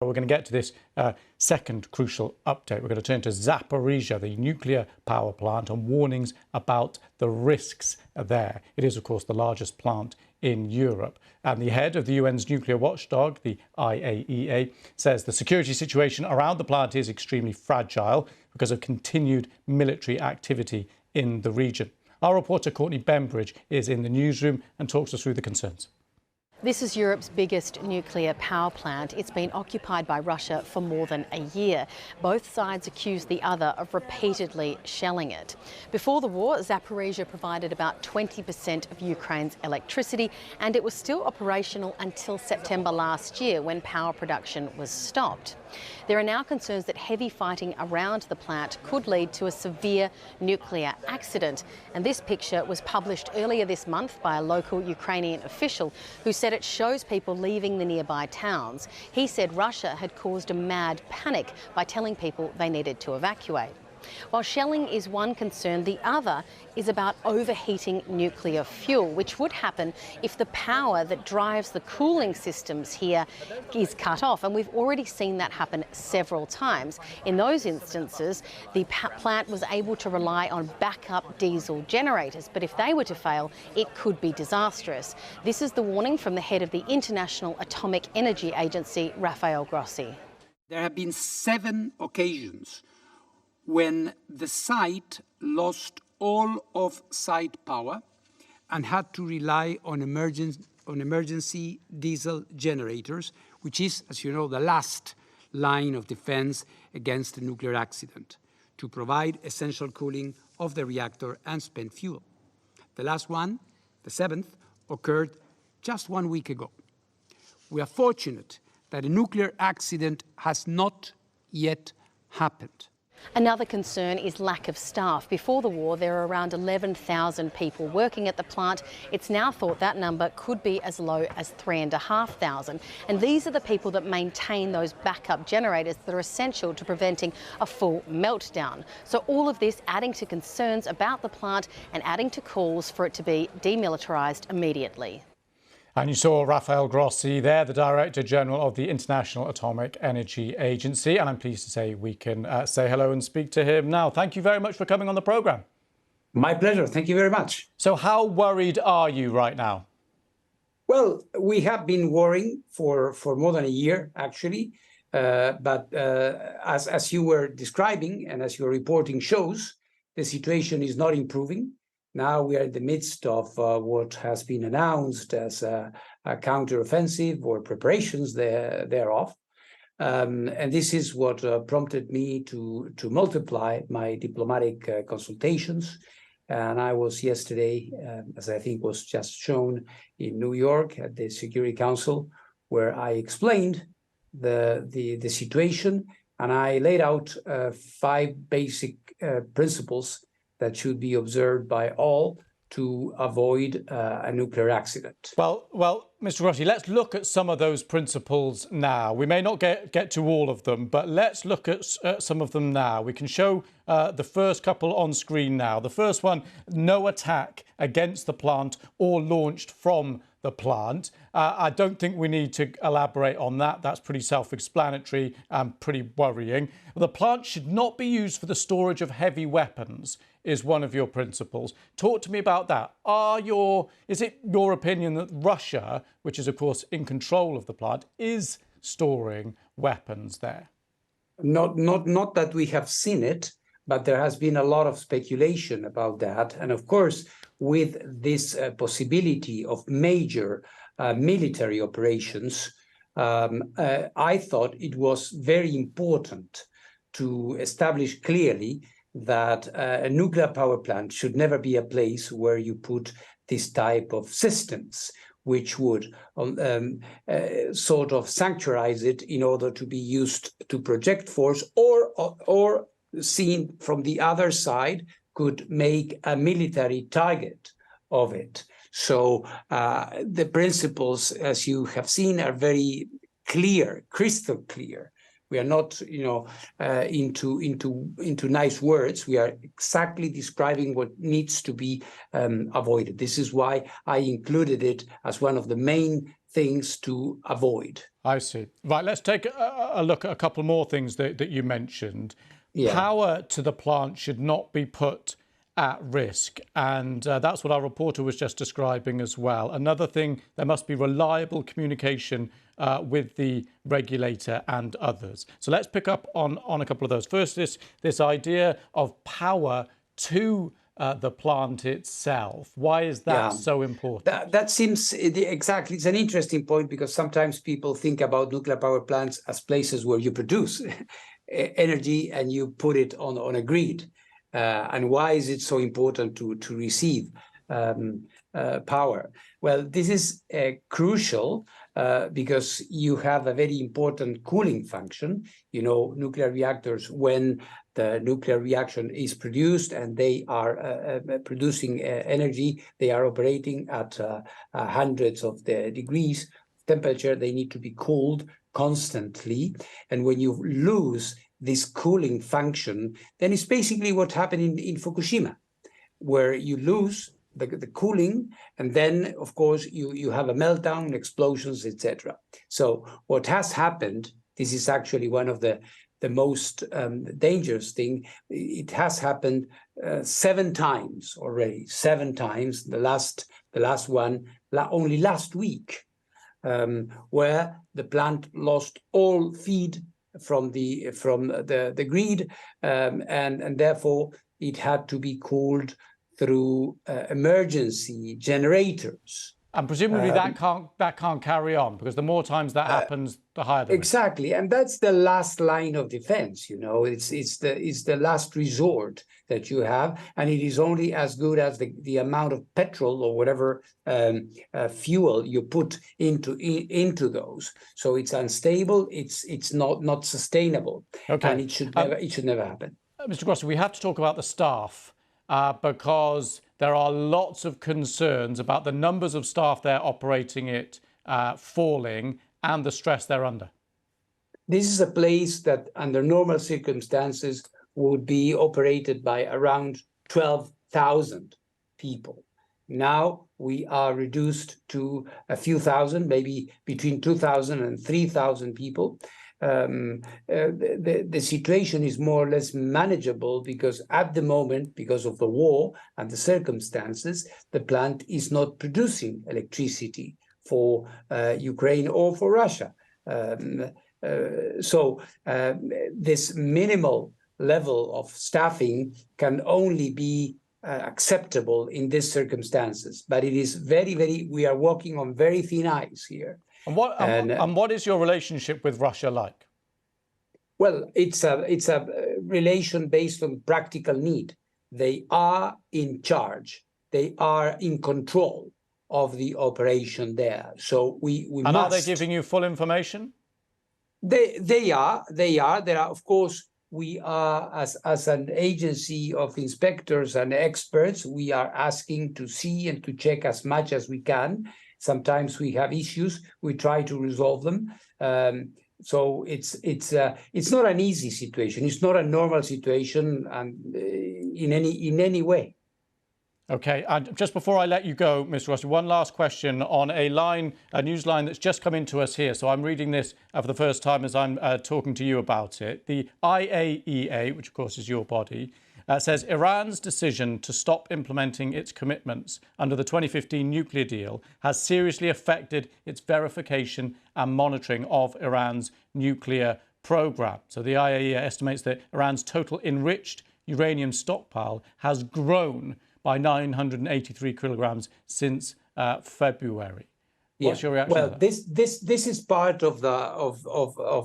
we're going to get to this second crucial update. We're going to turn to Zaporizhzhia, the nuclear power plant, and warnings about the risks there. It is, of course, the largest plant in Europe. And the head of the UN's nuclear watchdog, the IAEA, says the security situation around the plant is extremely fragile because of continued military activity in the region. Our reporter Courtney Bembridge is in the newsroom and talks us through the concerns. This is Europe's biggest nuclear power plant. It's been occupied by Russia for more than a year. Both sides accuse the other of repeatedly shelling it. Before the war, Zaporizhzhia provided about 20% of Ukraine's electricity, and it was still operational until September last year when power production was stopped. There are now concerns that heavy fighting around the plant could lead to a severe nuclear accident. And this picture was published earlier this month by a local Ukrainian official who said it shows people leaving the nearby towns. He said Russia had caused a mad panic by telling people they needed to evacuate. While shelling is one concern, the other is about overheating nuclear fuel, which would happen if the power that drives the cooling systems here is cut off. And we've already seen that happen several times. In those instances, the plant was able to rely on backup diesel generators. But if they were to fail, it could be disastrous. This is the warning from the head of the International Atomic Energy Agency, Rafael Grossi. There have been 7 occasions when the site lost all of site power and had to rely on emergency diesel generators, which is, as you know, the last line of defense against a nuclear accident, to provide essential cooling of the reactor and spent fuel. The last one, the 7th, occurred just 1 week ago. We are fortunate that a nuclear accident has not yet happened. Another concern is lack of staff. Before the war, there were around 11,000 people working at the plant. It's now thought that number could be as low as 3,500. And these are the people that maintain those backup generators that are essential to preventing a full meltdown. So all of this adding to concerns about the plant and adding to calls for it to be demilitarised immediately. And you saw Rafael Grossi there, the Director General of the International Atomic Energy Agency. And I'm pleased to say we can say hello and speak to him now. Thank you very much for coming on the programme. My pleasure. Thank you very much. So how worried are you right now? Well, we have been worrying for more than a year, actually. But as you were describing and as your reporting shows, the situation is not improving. Now we are in the midst of what has been announced as a counteroffensive or preparations thereof. And this is what prompted me to multiply my diplomatic consultations. And I was yesterday, as I think was just shown, in New York at the Security Council, where I explained the situation, and I laid out 5 basic principles that should be observed by all to avoid a nuclear accident. Well, Mr. Grossi, let's look at some of those principles now. We may not get to all of them, but let's look at some of them now. We can show the first couple on screen now. The first one, no attack against the plant or launched from the plant. I don't think we need to elaborate on that. That's pretty self-explanatory and pretty worrying. The plant should not be used for the storage of heavy weapons, is one of your principles. Talk to me about that. Is it your opinion that Russia, which is of course in control of the plant, is storing weapons there? Not that we have seen it, but there has been a lot of speculation about that. And of course, with this possibility of major military operations, I thought it was very important to establish clearly that a nuclear power plant should never be a place where you put this type of systems, which would sort of sanctuarize it in order to be used to project force, or seen from the other side, could make a military target of it. So the principles, as you have seen, are very clear, crystal clear. We are not, into nice words. We are exactly describing what needs to be avoided. This is why I included it as one of the main things to avoid. I see. Right, let's take a look at a couple more things that you mentioned. Yeah. Power to the plant should not be put at risk. And that's what our reporter was just describing as well. Another thing, there must be reliable communication with the regulator and others. So let's pick up on a couple of those. First, this idea of power to the plant itself. Why is that so important? That seems exactly. It's an interesting point because sometimes people think about nuclear power plants as places where you produce energy and you put it on a grid. And why is it so important to receive power? Well, this is crucial because you have a very important cooling function. You know, nuclear reactors, when the nuclear reaction is produced and they are producing energy, they are operating at hundreds of the degrees temperature. They need to be cooled constantly. And when you lose this cooling function, then it's basically what happened in Fukushima, where you lose the cooling, and then, of course, you have a meltdown, explosions, etc. So what has happened, this is actually one of the most dangerous thing. It has happened 7 times already, 7 times. The last one only last week, where the plant lost all feed from the grid, and therefore it had to be cooled through emergency generators. And presumably that can't carry on, because the more times that happens, the higher the risk. Exactly, and that's the last line of defense. You know, it's the last resort that you have, and it is only as good as the amount of petrol or whatever fuel you put into those. So it's unstable. It's not sustainable. Okay, and it should never happen. Mr. Grossi, we have to talk about the staff because there are lots of concerns about the numbers of staff there operating it falling and the stress they're under. This is a place that under normal circumstances would be operated by around 12,000 people. Now we are reduced to a few thousand, maybe between 2,000 and 3,000 people. The situation is more or less manageable because at the moment, because of the war and the circumstances, the plant is not producing electricity for Ukraine or for Russia. So this minimal level of staffing can only be acceptable in these circumstances. But it is we are walking on very thin ice here. And what is your relationship with Russia like? Well, it's a relation based on practical need. They are in charge. They are in control of the operation there. So we and must. Are they giving you full information? They are. There are, of course, we are, as an agency of inspectors and experts, we are asking to see and to check as much as we can. Sometimes we have issues. We try to resolve them. So it's not an easy situation. It's not a normal situation, and in any way. Okay, and just before I let you go, Mr. Grossi, one last question on a news line that's just come into us here. So I'm reading this for the first time as I'm talking to you about it. The IAEA, which of course is your body, says Iran's decision to stop implementing its commitments under the 2015 nuclear deal has seriously affected its verification and monitoring of Iran's nuclear program. So the IAEA estimates that Iran's total enriched uranium stockpile has grown by 983 kilograms since February. What's your reaction? Well, to that? this is part of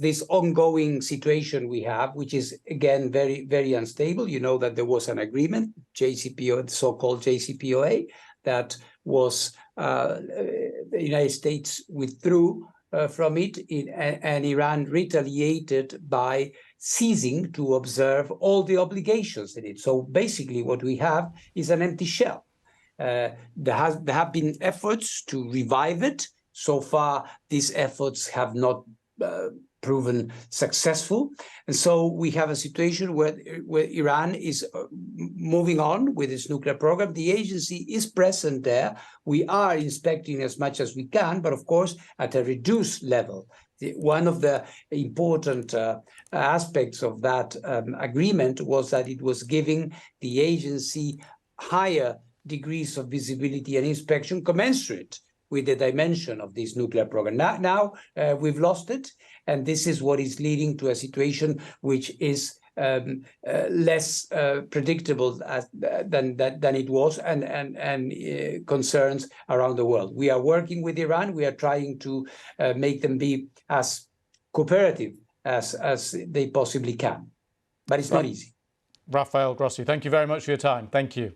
this ongoing situation we have, which is again very unstable. You know that there was an agreement, JCPOA, the so-called JCPOA, that was the United States withdrew from it, and Iran retaliated by ceasing to observe all the obligations in it. So basically, what we have is an empty shell. There have been efforts to revive it. So far, these efforts have not proven successful. And so we have a situation where Iran is moving on with its nuclear program. The agency is present there. We are inspecting as much as we can, but of course at a reduced level. One of the important aspects of that agreement was that it was giving the agency higher degrees of visibility and inspection commensurate with the dimension of this nuclear program. Now we've lost it, and this is what is leading to a situation which is less predictable than it was, and concerns around the world. We are working with Iran. We are trying to make them be as cooperative as they possibly can, but it's not easy. Rafael Grossi, thank you very much for your time. Thank you.